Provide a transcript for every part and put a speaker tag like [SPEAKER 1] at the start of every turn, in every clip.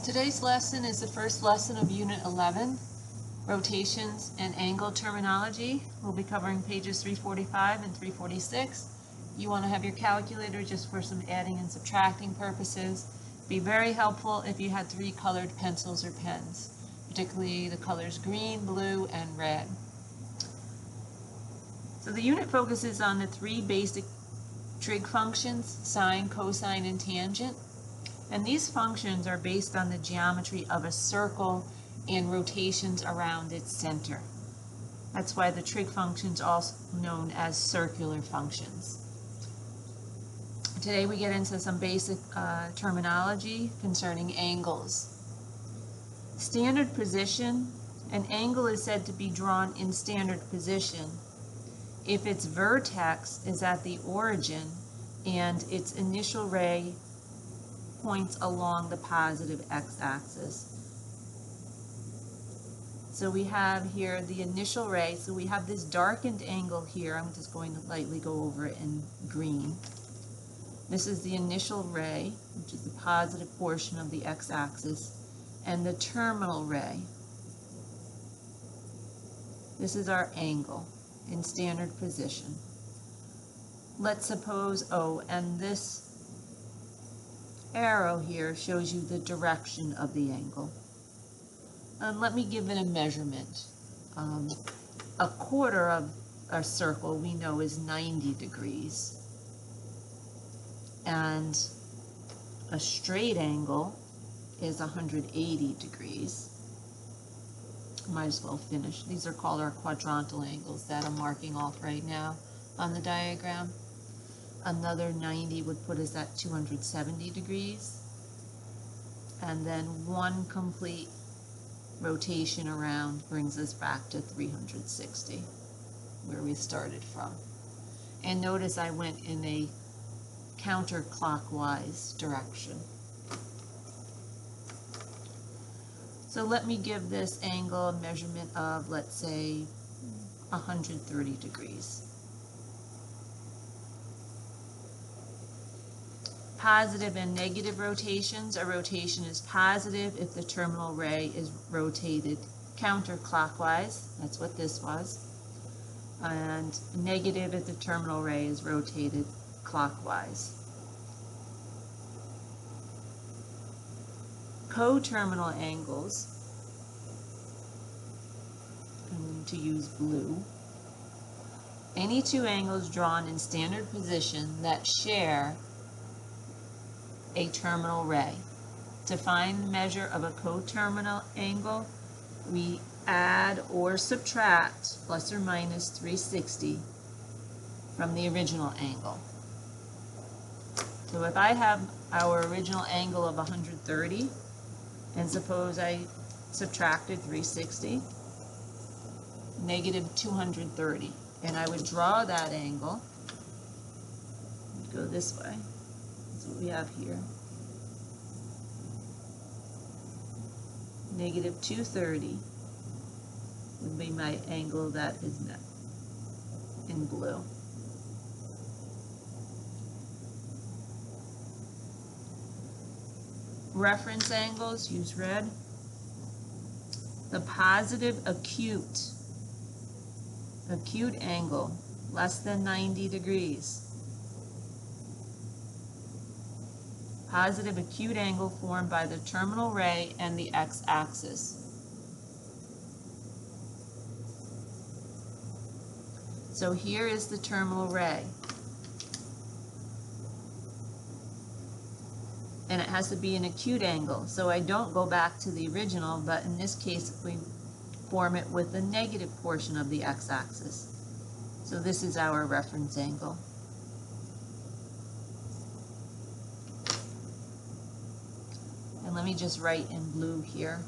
[SPEAKER 1] Today's lesson is the first lesson of Unit 11, Rotations and Angle Terminology. We'll be covering pages 345 and 346. You want to have your calculator just for some adding and subtracting purposes. It'd be very helpful if you had 3 colored pencils or pens, particularly the colors green, blue, and red. So the unit focuses on the 3 basic trig functions, sine, cosine, and tangent. And these functions are based on the geometry of a circle and rotations around its center. That's why the trig functions are also known as circular functions. Today we get into some basic terminology concerning angles. Standard position. An angle is said to be drawn in standard position if its vertex is at the origin and its initial ray points along the positive x-axis. So we have here the initial ray. So we have this darkened angle here. I'm just going to lightly go over it in green. This is the initial ray, which is the positive portion of the x-axis, and the terminal ray. This is our angle in standard position. Let's suppose, and this arrow here shows you the direction of the angle. And let me give it a measurement. A quarter of a circle we know is 90 degrees. And a straight angle is 180 degrees. Might as well finish. These are called our quadrantal angles that I'm marking off right now on the diagram. Another 90 would put us at 270 degrees. And then one complete rotation around brings us back to 360, where we started from. And notice I went in a counterclockwise direction. So let me give this angle a measurement of, let's say, 130 degrees. Positive and negative rotations. A rotation is positive if the terminal ray is rotated counterclockwise. That's what this was. And negative if the terminal ray is rotated clockwise. Coterminal angles. I'm going to use blue. Any 2 angles drawn in standard position that share a terminal ray. To find the measure of a coterminal angle, we add or subtract plus or minus 360 from the original angle. So if I have our original angle of 130, and suppose I subtracted 360, negative 230, and I would draw that angle, go this way. That's what we have here. Negative 230 would be my angle that is met in blue. Reference angles, use red. The positive acute angle, less than 90 degrees. Positive acute angle formed by the terminal ray and the x-axis. So here is the terminal ray. And it has to be an acute angle. So I don't go back to the original, but in this case we form it with the negative portion of the x-axis. So this is our reference angle. And let me just write in blue here.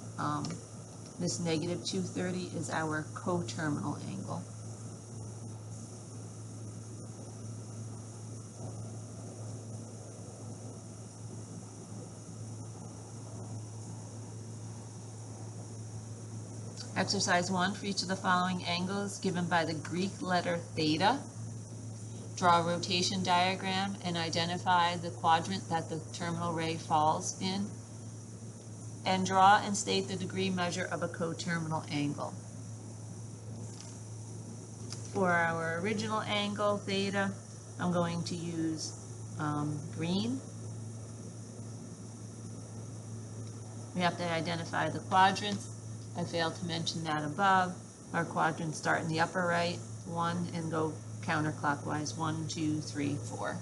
[SPEAKER 1] This negative 230 is our coterminal angle. Exercise 1, for each of the following angles given by the Greek letter theta, draw a rotation diagram and identify the quadrant that the terminal ray falls in. and draw and state the degree measure of a coterminal angle. For our original angle, theta, I'm going to use green. We have to identify the quadrants. I failed to mention that above. Our quadrants start in the upper right, 1, and go counterclockwise, 1, 2, 3, 4.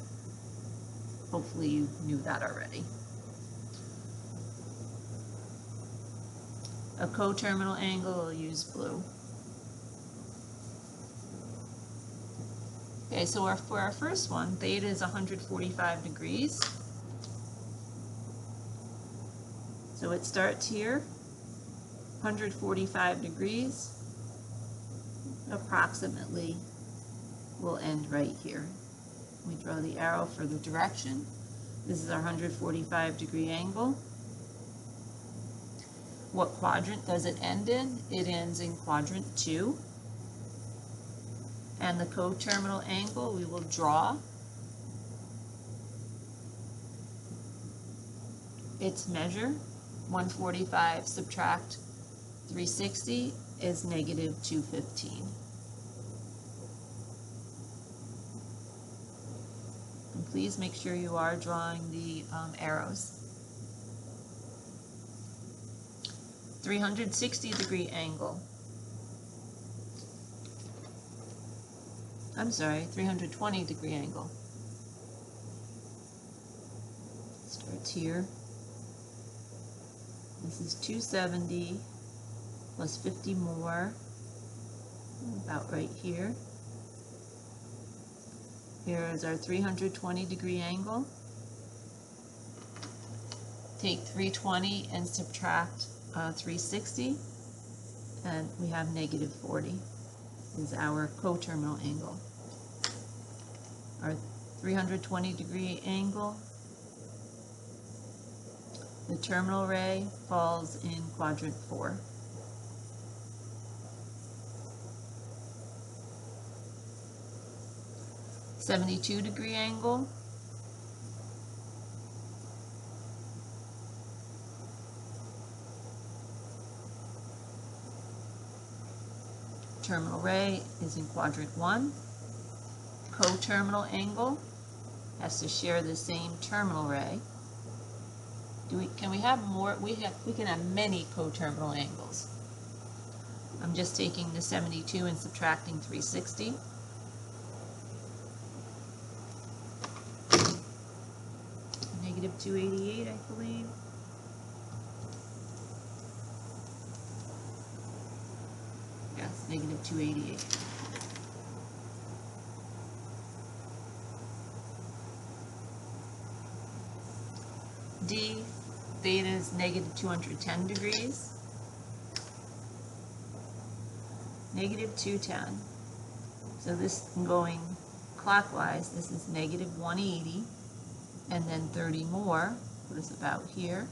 [SPEAKER 1] Hopefully you knew that already. A coterminal angle, we'll use blue. Okay, so for our first one, theta is 145 degrees. So it starts here, 145 degrees, approximately will end right here. We draw the arrow for the direction. This is our 145 degree angle. What quadrant does it end in? It ends in quadrant 2. And the coterminal angle we will draw. Its measure, 145 subtract 360 is negative 215. And please make sure you are drawing the arrows. 360 degree angle. I'm sorry, 320 degree angle. Starts here. This is 270 plus 50 more, about right here. Here is our 320 degree angle. Take 320 and subtract 360, and we have negative 40 is our coterminal angle. Our 320 degree angle, the terminal ray falls in quadrant 4. '72 degree angle, terminal ray is in quadrant 1. Coterminal angle has to share the same terminal ray. Can we have more? We can have many coterminal angles. I'm just taking the 72 and subtracting 360. Negative 288, I believe. Yes, negative 288. D, theta is negative 210 degrees. Negative 210. So this going clockwise, this is negative 180, and then 30 more, put us about here.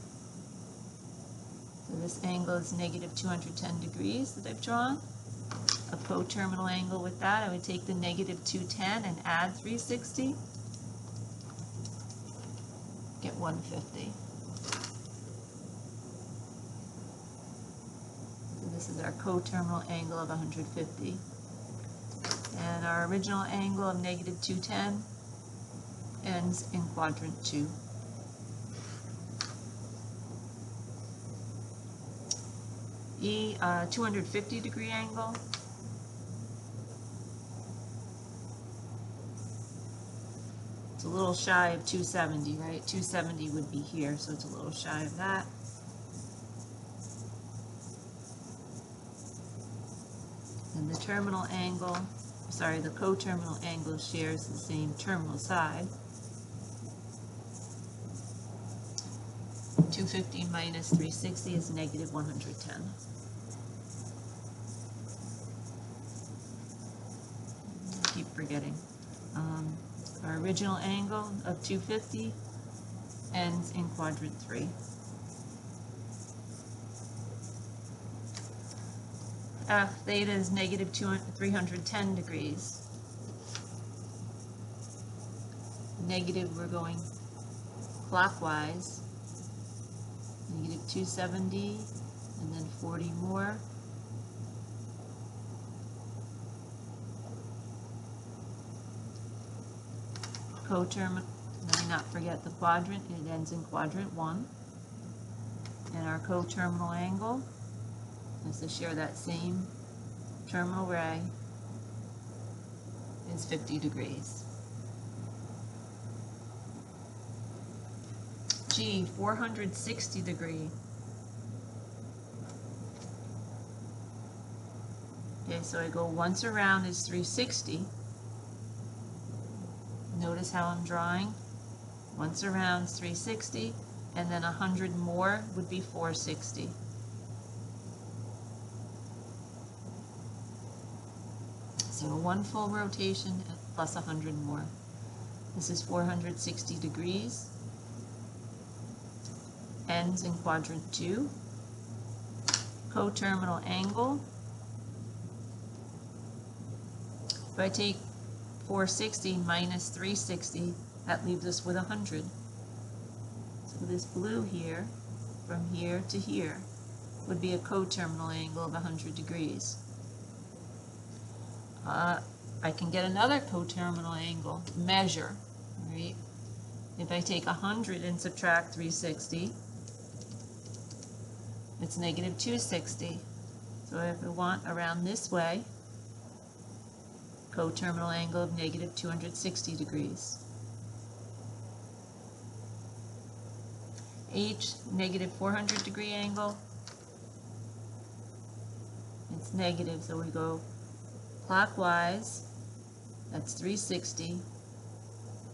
[SPEAKER 1] So this angle is negative 210 degrees that I've drawn. A coterminal angle with that, I would take the negative 210 and add 360. Get 150. So this is our coterminal angle of 150. And our original angle of negative 210 ends in quadrant 2. E, 250 degree angle. It's a little shy of 270, right? 270 would be here, so it's a little shy of that. And the terminal angle, sorry, the coterminal angle shares the same terminal side. 250 minus 360 is negative 110. I keep forgetting. Our original angle of 250 ends in quadrant 3. F, theta is negative 310 degrees. Negative, we're going clockwise. Negative 270, and then 40 more. Coterminal, let me not forget the quadrant, it ends in quadrant 1. And our coterminal angle is to share that same terminal ray is 50 degrees. G, 460 degree. Okay, so I go once around is 360. Notice how I'm drawing. Once around is 360, and then 100 more would be 460. So one full rotation plus 100 more. This is 460 degrees. Ends in quadrant 2. Coterminal angle. If I take 460 minus 360, that leaves us with 100. So this blue here, from here to here, would be a coterminal angle of 100 degrees. I can get another coterminal angle, measure, right? If I take 100 and subtract 360, it's negative 260. So if I want around this way, coterminal angle of negative 260 degrees. H, negative 400 degree angle. It's negative, so we go clockwise, that's 360,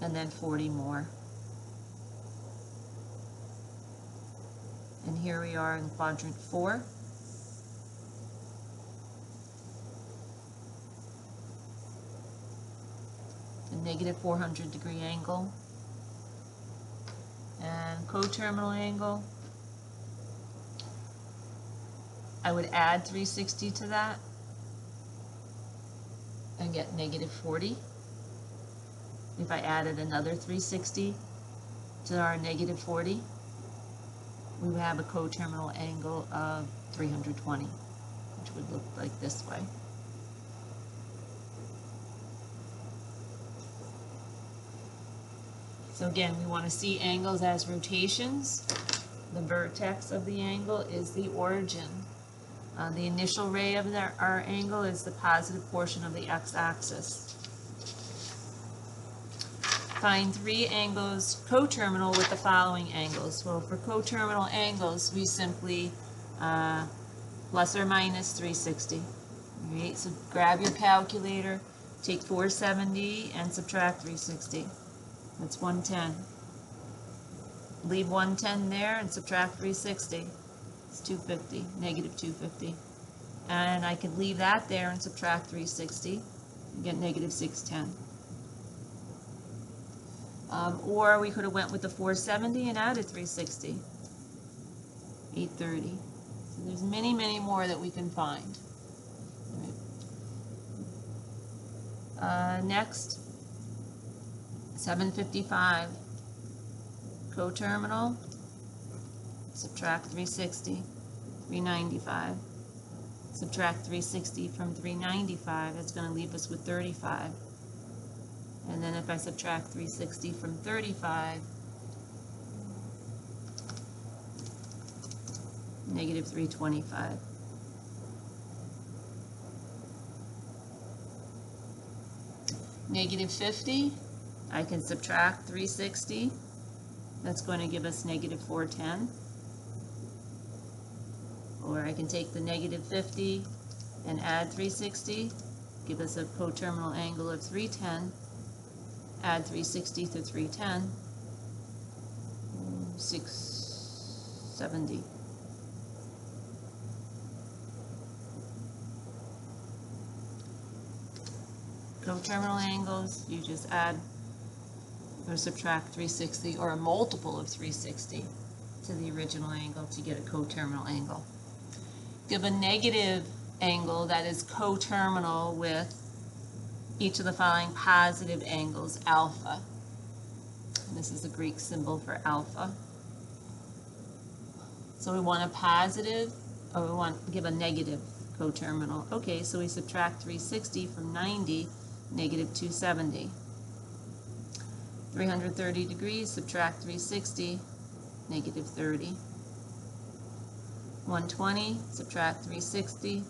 [SPEAKER 1] and then 40 more. And here we are in quadrant 4. A negative 400 degree angle. And coterminal angle, I would add 360 to that and get negative 40. If I added another 360 to our negative 40, we would have a coterminal angle of 320, which would look like this way. So again, we want to see angles as rotations. The vertex of the angle is the origin. The initial ray of our angle is the positive portion of the x-axis. Find 3 angles coterminal with the following angles. Well, for coterminal angles, we simply plus or minus 360. All right, so grab your calculator, take 470 and subtract 360. That's 110. Leave 110 there and subtract 360. It's 250, negative 250. And I could leave that there and subtract 360 and get negative 610. Or we could have went with the 470 and added 360. 830. So there's many, many more that we can find. All right. Next. 755, coterminal, subtract 360, 395, subtract 360 from 395, that's going to leave us with 35. And then if I subtract 360 from 35, negative 325. Negative 50. I can subtract 360. That's going to give us negative 410. Or I can take the negative 50 and add 360, give us a coterminal angle of 310. Add 360 to 310, 670. Coterminal angles, you just add or subtract 360 or a multiple of 360 to the original angle to get a coterminal angle. Give a negative angle that is coterminal with each of the following positive angles, alpha. And this is the Greek symbol for alpha. So we want a positive, or we want to give a negative coterminal. Okay, so we subtract 360 from 90, negative 270. 330 degrees, subtract 360, negative 30. 120, subtract 360,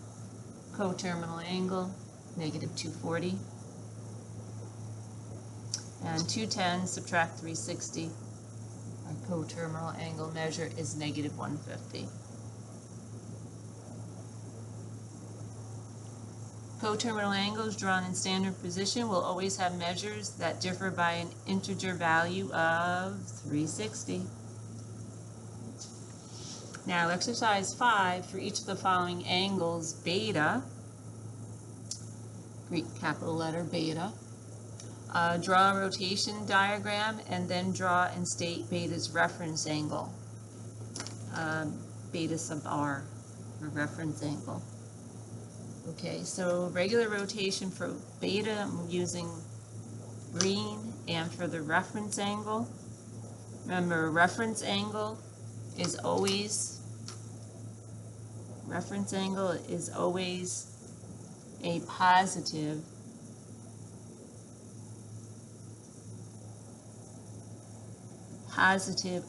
[SPEAKER 1] coterminal angle, negative 240. And 210, subtract 360, our coterminal angle measure is negative 150. Coterminal angles drawn in standard position will always have measures that differ by an integer value of 360. Now exercise 5, for each of the following angles, beta, Greek capital letter beta, draw a rotation diagram and then draw and state beta's reference angle, beta sub r, or reference angle. Okay, so regular rotation for beta, I'm using green, and for the reference angle, remember reference angle is always a positive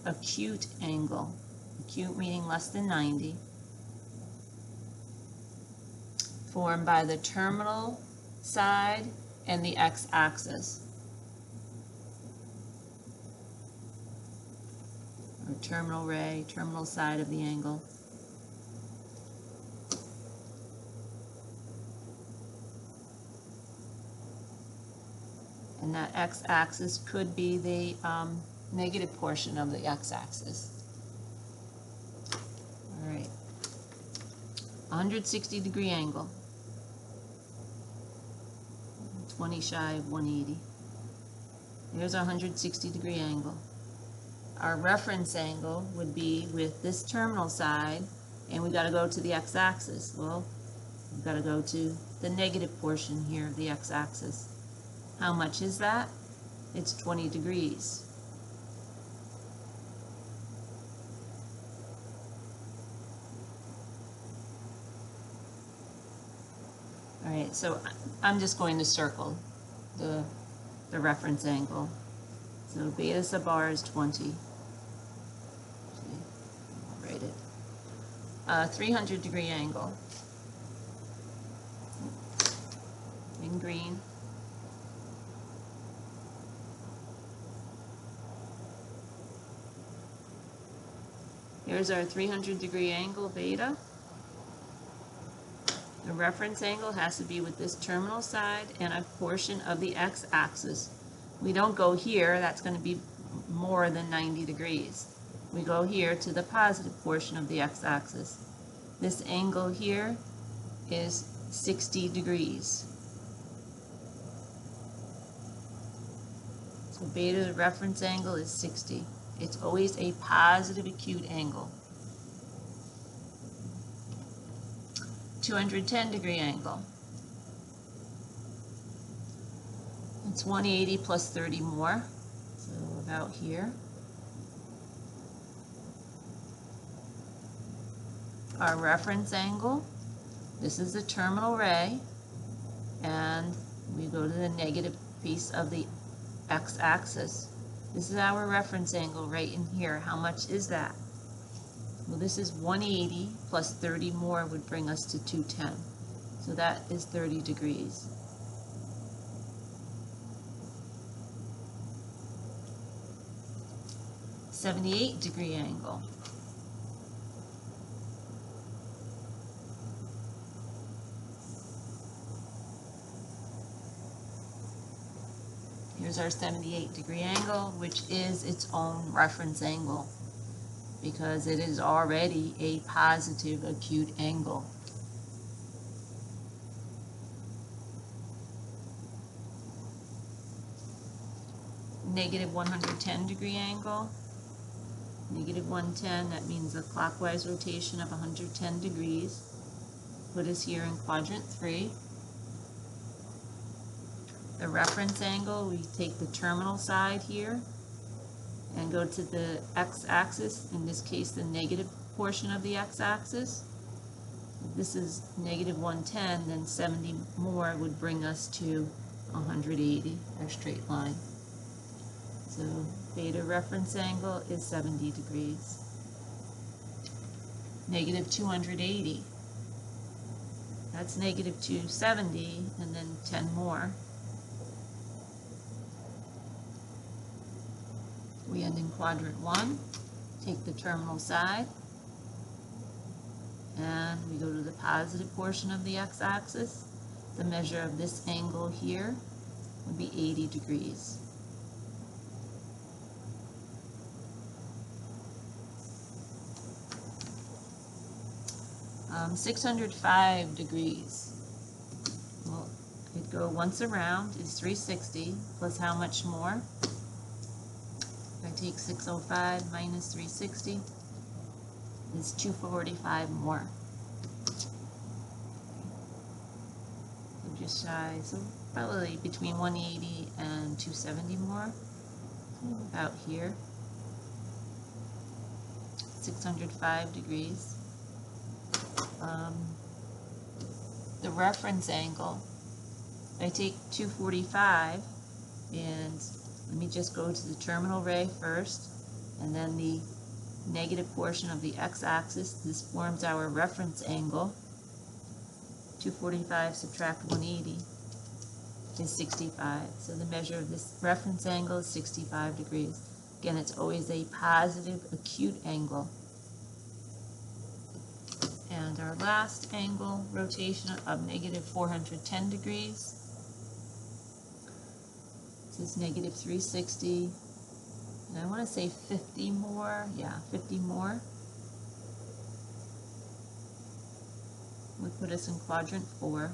[SPEAKER 1] acute angle, acute meaning less than 90, formed by the terminal side and the x-axis, or terminal ray, terminal side of the angle. And that x-axis could be the negative portion of the x-axis. All right, 160 degree angle. 20 shy of 180. Here's our 160 degree angle. Our reference angle would be with this terminal side, and we got to go to the x-axis. Well, we've got to go to the negative portion here of the x-axis. How much is that? It's 20 degrees. All right, so I'm just going to circle the reference angle. So beta sub r is 20. I'll write it. 300 degree angle in green. Here's our 300 degree angle beta. The reference angle has to be with this terminal side and a portion of the x-axis. We don't go here, that's going to be more than 90 degrees. We go here to the positive portion of the x-axis. This angle here is 60 degrees. So beta, the reference angle, is 60. It's always a positive acute angle. 210 degree angle. It's 180 plus 30 more, so about here. Our reference angle, this is the terminal ray, and we go to the negative piece of the x-axis. This is our reference angle right in here. How much is that? Well, this is 180 plus 30 more would bring us to 210. So that is 30 degrees. .78 degree angle. Here's our 78 degree angle, which is its own reference angle, because it is already a positive acute angle. Negative 110 degree angle. Negative 110, that means a clockwise rotation of 110 degrees. Put us here in quadrant 3. The reference angle, we take the terminal side here and go to the x-axis, in this case the negative portion of the x-axis. If this is negative 110, then 70 more would bring us to 180, our straight line. So beta reference angle is 70 degrees. Negative 280, that's negative 270, and then 10 more. We end in quadrant 1, take the terminal side, and we go to the positive portion of the x-axis. The measure of this angle here would be 80 degrees. Um, 605 degrees. Well, it'd go once around is 360 plus how much more? If I take 605 minus 360 is 245 more. So just shy, so probably between 180 and 270 more. About here. 605 degrees. The reference angle, I take 245 and let me just go to the terminal ray first and then the negative portion of the x-axis. This forms our reference angle. 245 subtract 180 is 65. So the measure of this reference angle is 65 degrees. Again, it's always a positive acute angle. And our last angle, rotation of negative 410 degrees. This is negative 360. And I want to say 50 more. Yeah, 50 more. Would put us in quadrant 4.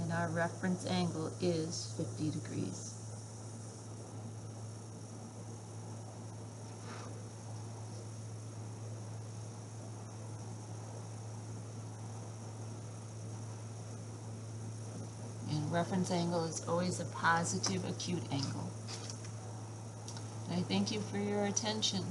[SPEAKER 1] And our reference angle is 50 degrees. Reference angle is always a positive acute angle. And I thank you for your attention.